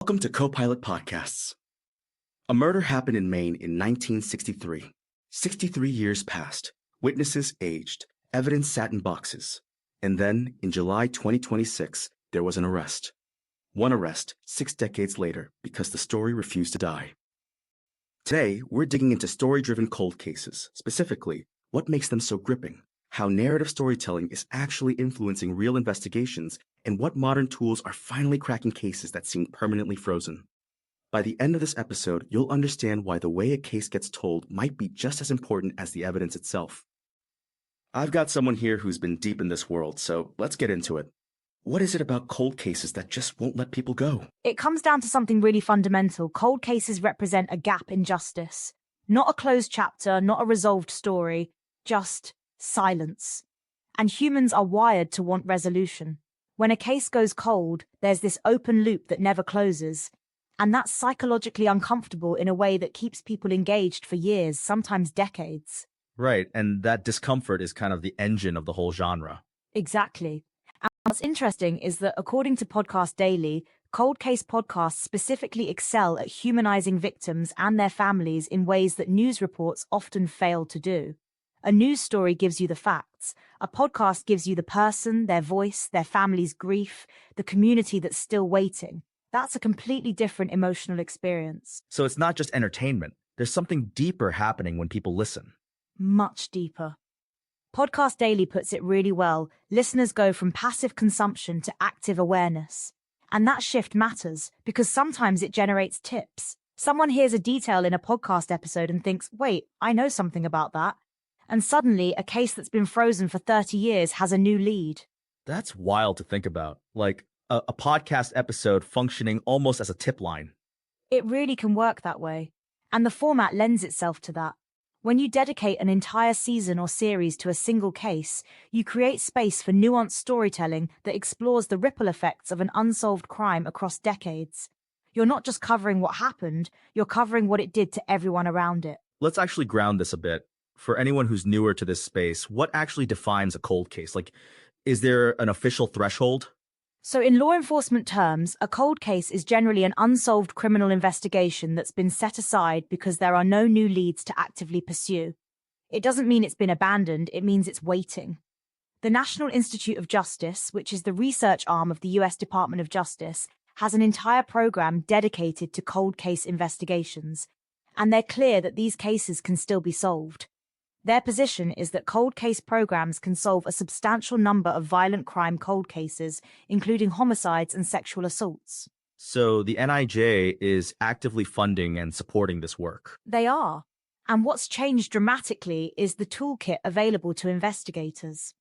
Welcome to Co-Pilot Podcasts. A murder happened in Maine in 1963. 63 years passed. Witnesses aged. Evidence sat in boxes. And then, in July 2026, there was an arrest. One arrest 6 decades later because the story refused to die. Today, we're digging into story-driven cold cases, specifically, what makes them so gripping, how narrative storytelling is actually influencing real investigations, and what modern tools are finally cracking cases that seem permanently frozen. By the end of this episode, you'll understand why the way a case gets told might be just as important as the evidence itself. I've got someone here who's been deep in this world, so let's get into it. What is it about cold cases that just won't let people go? It comes down to something really fundamental. Cold cases represent a gap in justice. Not a closed chapter, not a resolved story, just silence. And humans are wired to want resolution. When a case goes cold, there's this open loop that never closes. And that's psychologically uncomfortable in a way that keeps people engaged for years, sometimes decades. Right, and that discomfort is kind of the engine of the whole genre. Exactly. And what's interesting is that according to Podcast Daily, cold case podcasts specifically excel at humanizing victims and their families in ways that news reports often fail to do. A news story gives you the facts. A podcast gives you the person, their voice, their family's grief, the community that's still waiting. That's a completely different emotional experience. So it's not just entertainment. There's something deeper happening when people listen. Much deeper. Podcast Daily puts it really well. Listeners go from passive consumption to active awareness. And that shift matters because sometimes it generates tips. Someone hears a detail in a podcast episode and thinks, wait, I know something about that. And suddenly, a case that's been frozen for 30 years has a new lead. That's wild to think about. Like a podcast episode functioning almost as a tip line. It really can work that way. And the format lends itself to that. When you dedicate an entire season or series to a single case, you create space for nuanced storytelling that explores the ripple effects of an unsolved crime across decades. You're not just covering what happened, you're covering what it did to everyone around it. Let's actually ground this a bit. For anyone who's newer to this space, what actually defines a cold case? Like, is there an official threshold? So in law enforcement terms, a cold case is generally an unsolved criminal investigation that's been set aside because there are no new leads to actively pursue. It doesn't mean it's been abandoned, it means it's waiting. The National Institute of Justice, which is the research arm of the US Department of Justice, has an entire program dedicated to cold case investigations, and they're clear that these cases can still be solved. Their position is that cold case programs can solve a substantial number of violent crime cold cases, including homicides and sexual assaults. So the NIJ is actively funding and supporting this work. They are. And what's changed dramatically is the toolkit available to investigators.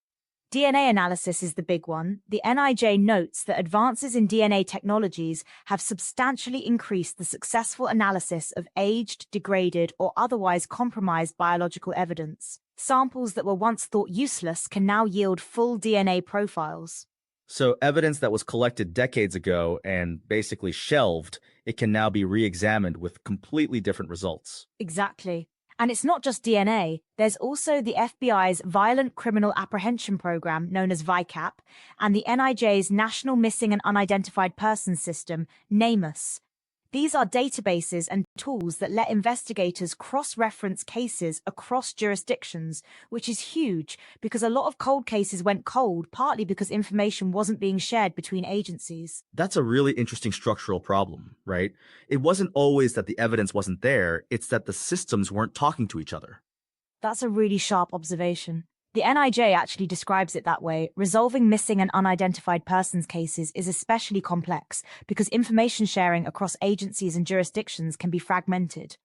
DNA analysis is the big one. The NIJ notes that advances in DNA technologies have substantially increased the successful analysis of aged, degraded, or otherwise compromised biological evidence. Samples that were once thought useless can now yield full DNA profiles. So evidence that was collected decades ago and basically shelved, it can now be re-examined with completely different results. Exactly. And it's not just DNA. There's also the FBI's Violent Criminal Apprehension Program, known as VICAP, and the NIJ's National Missing and Unidentified Persons System, NamUs. These are databases and tools that let investigators cross-reference cases across jurisdictions, which is huge because a lot of cold cases went cold partly because information wasn't being shared between agencies. That's a really interesting structural problem, right? It wasn't always that the evidence wasn't there, it's that the systems weren't talking to each other. That's a really sharp observation. The NIJ actually describes it that way. Resolving missing and unidentified persons cases is especially complex because information sharing across agencies and jurisdictions can be fragmented.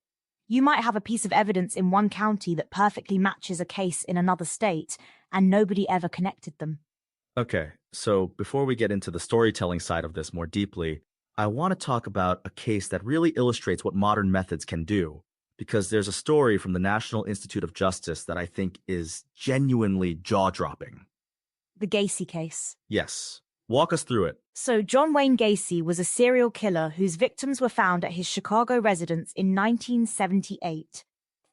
You might have a piece of evidence in one county that perfectly matches a case in another state, and nobody ever connected them. Okay, so before we get into the storytelling side of this more deeply, I want to talk about a case that really illustrates what modern methods can do. Because there's a story from the National Institute of Justice that I think is genuinely jaw-dropping. The Gacy case. Yes. Walk us through it. So John Wayne Gacy was a serial killer whose victims were found at his Chicago residence in 1978.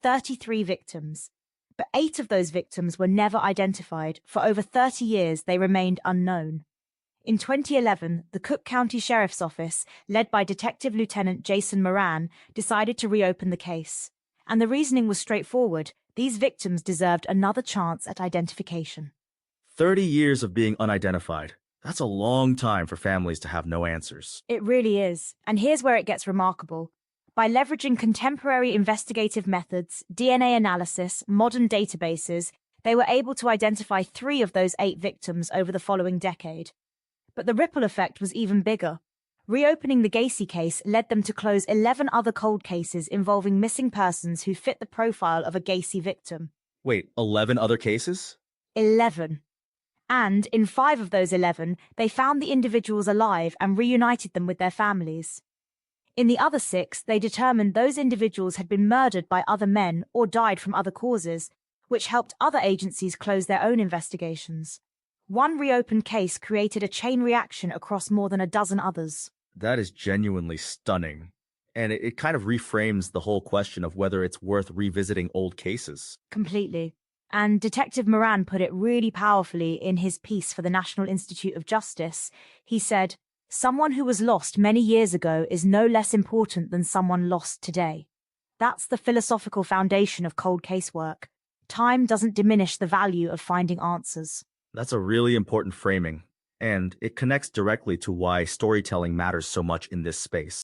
33 victims. But 8 of those victims were never identified. For over 30 years, they remained unknown. In 2011, the Cook County Sheriff's Office, led by Detective Lieutenant Jason Moran, decided to reopen the case. And the reasoning was straightforward. These victims deserved another chance at identification. 30 years of being unidentified. That's a long time for families to have no answers. It really is. And here's where it gets remarkable. By leveraging contemporary investigative methods, DNA analysis, modern databases, they were able to identify 3 of those 8 victims over the following decade. But the ripple effect was even bigger. Reopening the Gacy case led them to close 11 other cold cases involving missing persons who fit the profile of a Gacy victim. Wait, 11 other cases? 11. And in 5 of those 11, they found the individuals alive and reunited them with their families. In the other 6, they determined those individuals had been murdered by other men or died from other causes, which helped other agencies close their own investigations. One reopened case created a chain reaction across more than a dozen others. That is genuinely stunning. And it kind of reframes the whole question of whether it's worth revisiting old cases. Completely. And Detective Moran put it really powerfully in his piece for the National Institute of Justice. He said, "Someone who was lost many years ago is no less important than someone lost today." That's the philosophical foundation of cold case work. Time doesn't diminish the value of finding answers. That's a really important framing, and it connects directly to why storytelling matters so much in this space.